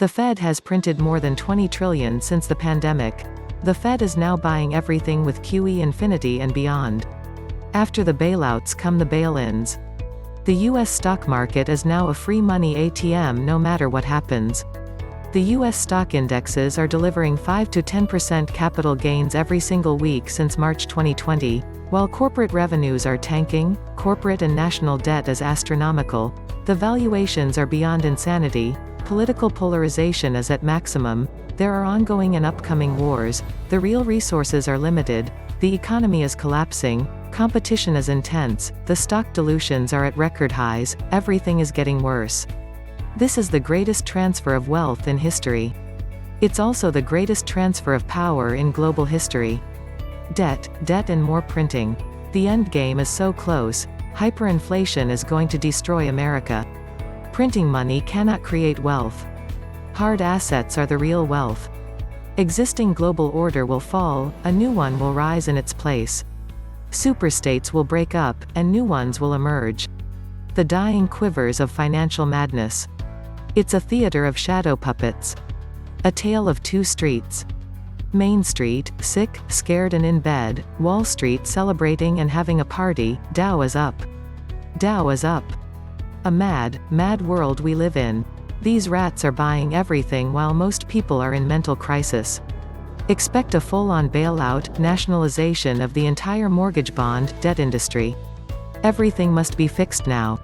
The Fed has printed more than 20 trillion since the pandemic. The Fed is now buying everything with QE infinity and beyond. After the bailouts come the bail-ins. The US stock market is now a free money ATM no matter what happens. The US stock indexes are delivering 5 to 10% capital gains every single week since March 2020, while corporate revenues are tanking, corporate and national debt is astronomical, the valuations are beyond insanity, political polarization is at maximum, there are ongoing and upcoming wars, the real resources are limited, the economy is collapsing, competition is intense, the stock dilutions are at record highs, everything is getting worse. This is the greatest transfer of wealth in history. It's also the greatest transfer of power in global history. Debt and more printing. The end game is so close, hyperinflation is going to destroy America. Printing money cannot create wealth. Hard assets are the real wealth. Existing global order will fall, a new one will rise in its place. Superstates will break up, and new ones will emerge. The dying quivers of financial madness. It's a theater of shadow puppets. A tale of two streets. Main Street, sick, scared and in bed, Wall Street celebrating and having a party, Dow is up. Dow is up. A mad, mad world we live in. These rats are buying everything while most people are in mental crisis. Expect a full-on bailout, nationalization of the entire mortgage bond, debt industry. Everything must be fixed now.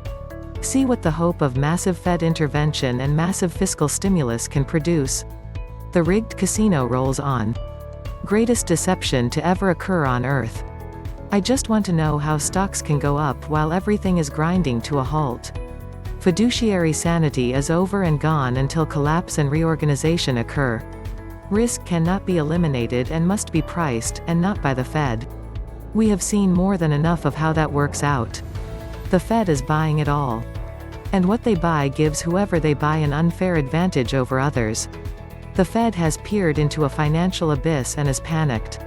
See what the hope of massive Fed intervention and massive fiscal stimulus can produce. The rigged casino rolls on. Greatest deception to ever occur on Earth. I just want to know how stocks can go up while everything is grinding to a halt. Fiduciary sanity is over and gone until collapse and reorganization occur. Risk cannot be eliminated and must be priced, and not by the Fed. We have seen more than enough of how that works out. The Fed is buying it all. And what they buy gives whoever they buy an unfair advantage over others. The Fed has peered into a financial abyss and is panicked.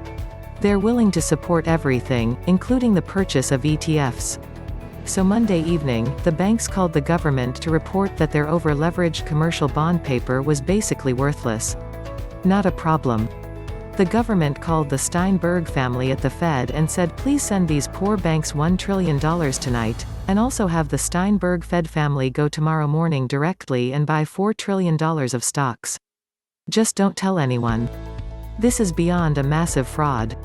They're willing to support everything, including the purchase of ETFs. So Monday evening, the banks called the government to report that their over-leveraged commercial bond paper was basically worthless. Not a problem. The government called the Steinberg family at the Fed and said please send these poor banks $1 trillion tonight, and also have the Steinberg Fed family go tomorrow morning directly and buy $4 trillion of stocks. Just don't tell anyone. This is beyond a massive fraud.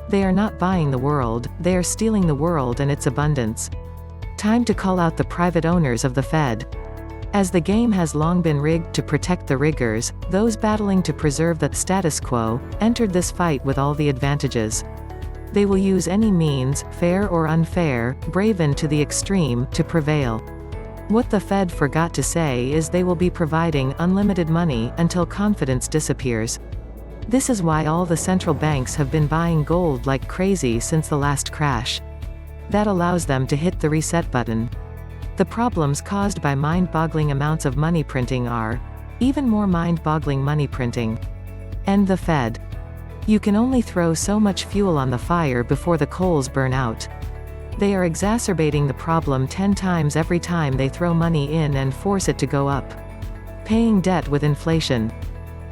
They are not buying the world, they are stealing the world and its abundance. Time to call out the private owners of the Fed. As the game has long been rigged to protect the riggers, those battling to preserve the status quo, entered this fight with all the advantages. They will use any means, fair or unfair, braven to the extreme, to prevail. What the Fed forgot to say is they will be providing unlimited money until confidence disappears. This is why all the central banks have been buying gold like crazy since the last crash. That allows them to hit the reset button. The problems caused by mind-boggling amounts of money printing are even more mind-boggling money printing. End the Fed. You can only throw so much fuel on the fire before the coals burn out. They are exacerbating the problem 10 times every time they throw money in and force it to go up. Paying debt with inflation.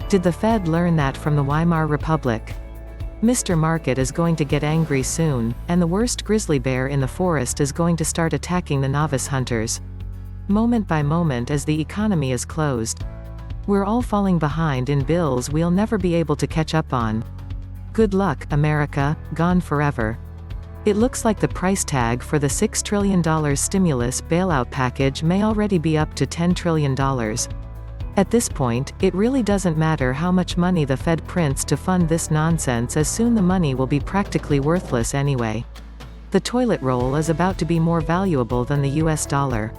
Did the Fed learn that from the Weimar Republic? Mr. Market is going to get angry soon, and the worst grizzly bear in the forest is going to start attacking the novice hunters. Moment by moment as the economy is closed. We're all falling behind in bills we'll never be able to catch up on. Good luck, America, gone forever. It looks like the price tag for the $6 trillion stimulus bailout package may already be up to $10 trillion. At this point, it really doesn't matter how much money the Fed prints to fund this nonsense, as soon the money will be practically worthless anyway. The toilet roll is about to be more valuable than the US dollar.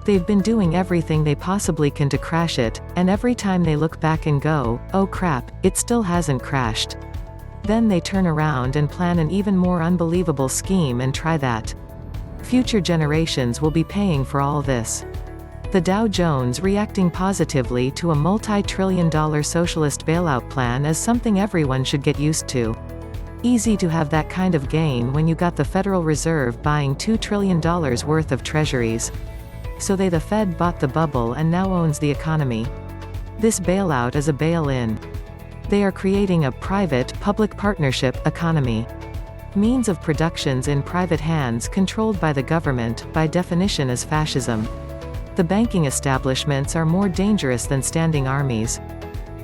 They've been doing everything they possibly can to crash it, and every time they look back and go, oh crap, it still hasn't crashed. Then they turn around and plan an even more unbelievable scheme and try that. Future generations will be paying for all this. The Dow Jones reacting positively to a multi-trillion-dollar socialist bailout plan is something everyone should get used to. Easy to have that kind of gain when you got the Federal Reserve buying $2 trillion worth of treasuries. So the Fed bought the bubble and now owns the economy. This bailout is a bail-in. They are creating a private-public partnership economy. Means of productions in private hands controlled by the government, by definition is fascism. The banking establishments are more dangerous than standing armies.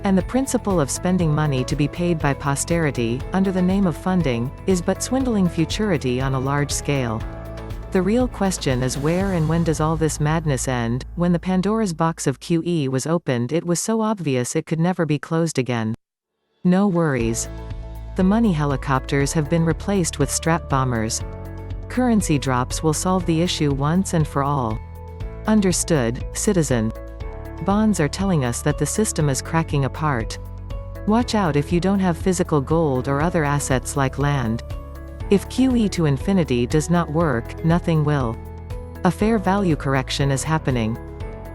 And the principle of spending money to be paid by posterity, under the name of funding, is but swindling futurity on a large scale. The real question is where and when does all this madness end? When the Pandora's box of QE was opened, it was so obvious it could never be closed again. No worries. The money helicopters have been replaced with strap bombers. Currency drops will solve the issue once and for all. Understood, citizen. Bonds are telling us that the system is cracking apart. Watch out if you don't have physical gold or other assets like land. If QE to infinity does not work, nothing will. A fair value correction is happening.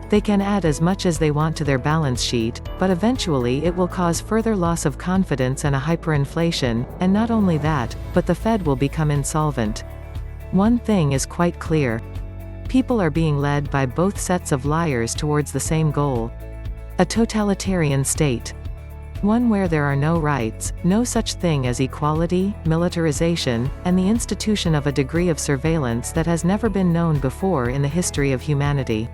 They can add as much as they want to their balance sheet, but eventually it will cause further loss of confidence and a hyperinflation, and not only that, but the Fed will become insolvent. One thing is quite clear. People are being led by both sets of liars towards the same goal. A totalitarian state. One where there are no rights, no such thing as equality, militarization, and the institution of a degree of surveillance that has never been known before in the history of humanity.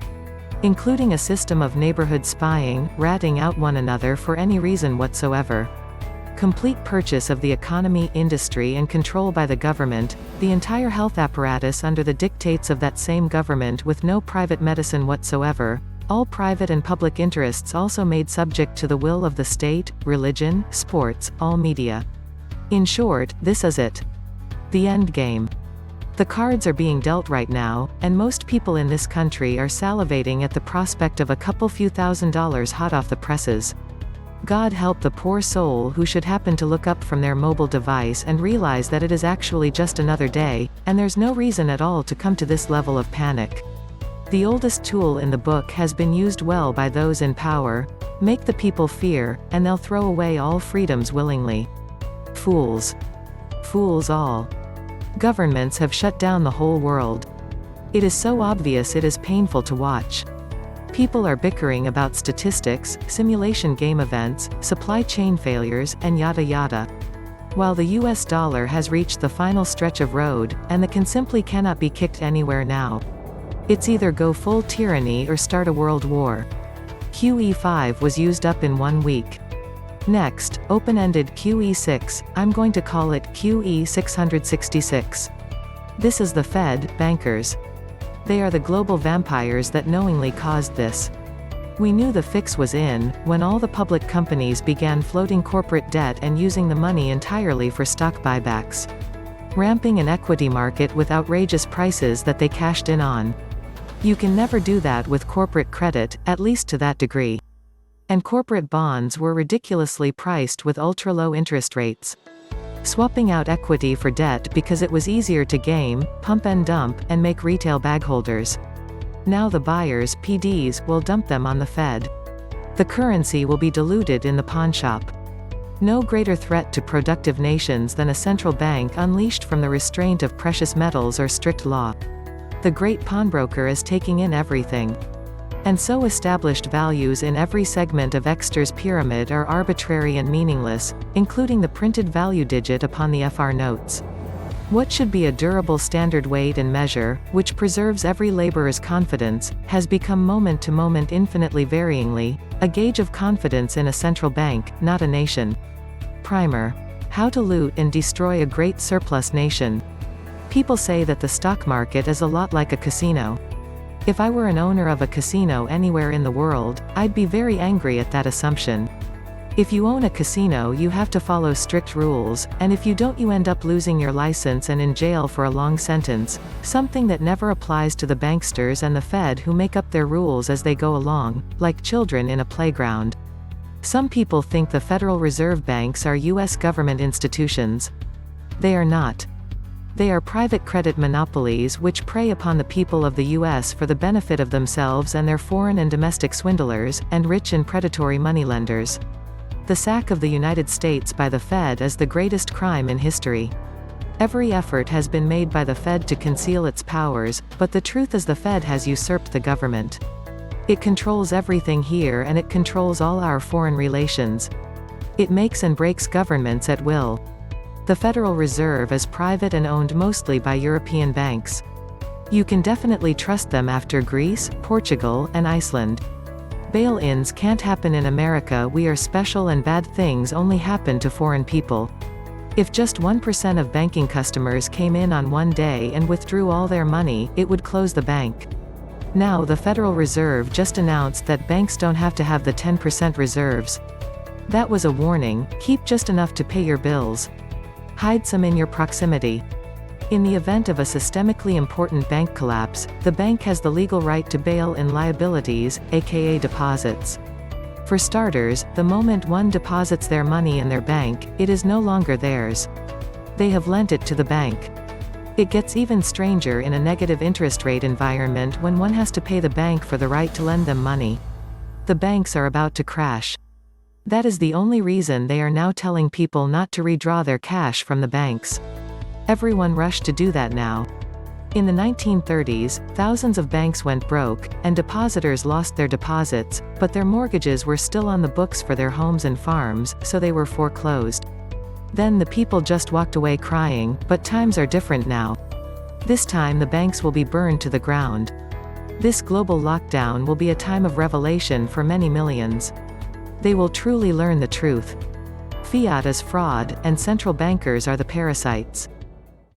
Including a system of neighborhood spying, ratting out one another for any reason whatsoever. Complete purchase of the economy, industry and control by the government, the entire health apparatus under the dictates of that same government with no private medicine whatsoever, all private and public interests also made subject to the will of the state, religion, sports, all media. In short, this is it. The end game. The cards are being dealt right now, and most people in this country are salivating at the prospect of a couple few $1,000s hot off the presses. God help the poor soul who should happen to look up from their mobile device and realize that it is actually just another day, and there's no reason at all to come to this level of panic. The oldest tool in the book has been used well by those in power. Make the people fear, and they'll throw away all freedoms willingly. Fools. Fools all. Governments have shut down the whole world. It is so obvious it is painful to watch. People are bickering about statistics, simulation game events, supply chain failures, and yada yada. While the US dollar has reached the final stretch of road, and the can simply cannot be kicked anywhere now. It's either go full tyranny or start a world war. QE5 was used up in 1 week. Next, open-ended QE6, I'm going to call it QE 666. This is the Fed, bankers. They are the global vampires that knowingly caused this. We knew the fix was in, when all the public companies began floating corporate debt and using the money entirely for stock buybacks. Ramping an equity market with outrageous prices that they cashed in on. You can never do that with corporate credit, at least to that degree. And corporate bonds were ridiculously priced with ultra-low interest rates. Swapping out equity for debt because it was easier to game, pump and dump, and make retail bagholders. Now the buyers, PDs, will dump them on the Fed. The currency will be diluted in the pawnshop. No greater threat to productive nations than a central bank unleashed from the restraint of precious metals or strict law. The great pawnbroker is taking in everything. And so established values in every segment of Exter's pyramid are arbitrary and meaningless, including the printed value digit upon the FR notes. What should be a durable standard weight and measure, which preserves every laborer's confidence, has become moment to moment infinitely varyingly, a gauge of confidence in a central bank, not a nation. Primer. How to loot and destroy a great surplus nation. People say that the stock market is a lot like a casino. If I were an owner of a casino anywhere in the world, I'd be very angry at that assumption. If you own a casino, you have to follow strict rules, and if you don't, you end up losing your license and in jail for a long sentence, something that never applies to the banksters and the Fed who make up their rules as they go along, like children in a playground. Some people think the Federal Reserve banks are U.S. government institutions. They are not. They are private credit monopolies which prey upon the people of the U.S. for the benefit of themselves and their foreign and domestic swindlers, and rich and predatory moneylenders. The sack of the United States by the Fed is the greatest crime in history. Every effort has been made by the Fed to conceal its powers, but the truth is the Fed has usurped the government. It controls everything here, and it controls all our foreign relations. It makes and breaks governments at will. The Federal Reserve is private and owned mostly by European banks. You can definitely trust them after Greece, Portugal, and Iceland. Bail-ins can't happen in America. We are special, and bad things only happen to foreign people. If just 1% of banking customers came in on one day and withdrew all their money, it would close the bank. Now the Federal Reserve just announced that banks don't have to have the 10% reserves. That was a warning: keep just enough to pay your bills. Hide some in your proximity. In the event of a systemically important bank collapse, the bank has the legal right to bail in liabilities, aka deposits. For starters, the moment one deposits their money in their bank, it is no longer theirs. They have lent it to the bank. It gets even stranger in a negative interest rate environment when one has to pay the bank for the right to lend them money. The banks are about to crash. That is the only reason they are now telling people not to redraw their cash from the banks. Everyone rushed to do that now. In the 1930s, thousands of banks went broke, and depositors lost their deposits, but their mortgages were still on the books for their homes and farms, so they were foreclosed. Then the people just walked away crying, but times are different now. This time the banks will be burned to the ground. This global lockdown will be a time of revelation for many millions. They will truly learn the truth. Fiat is fraud, and central bankers are the parasites.